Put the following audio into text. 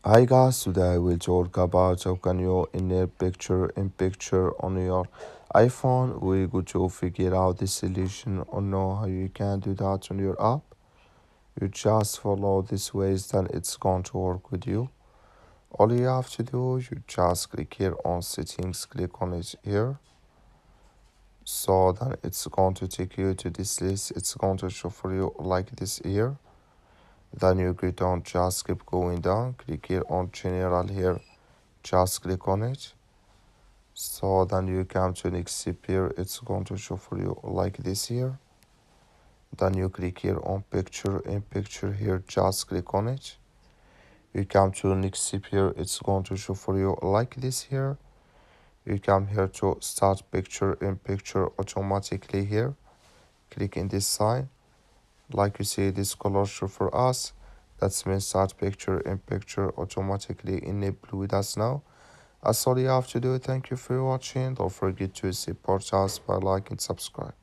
Hi guys, today we'll talk about how can you enable picture on your iPhone. We're going to figure out the solution or know how you can do that on your app. You just follow these ways, then it's going to work with you. All you have to do, you just click here on settings, click on it here. So then it's going to take you to this list. It's going to show for you like this here. Then you go down, just keep going down, click here on general here, just click on it. So then you come to next step here, it's going to show for you like this here. Then you click here on picture, in picture here, just click on it. You come to next step here, it's going to show for you like this here. You come here to start picture, in picture automatically here. Click in this sign. Like you see this color show for us. That's means start picture, in picture automatically enabled with us now. That's all you have to do. Thank you for watching. Don't forget to support us by liking and subscribe.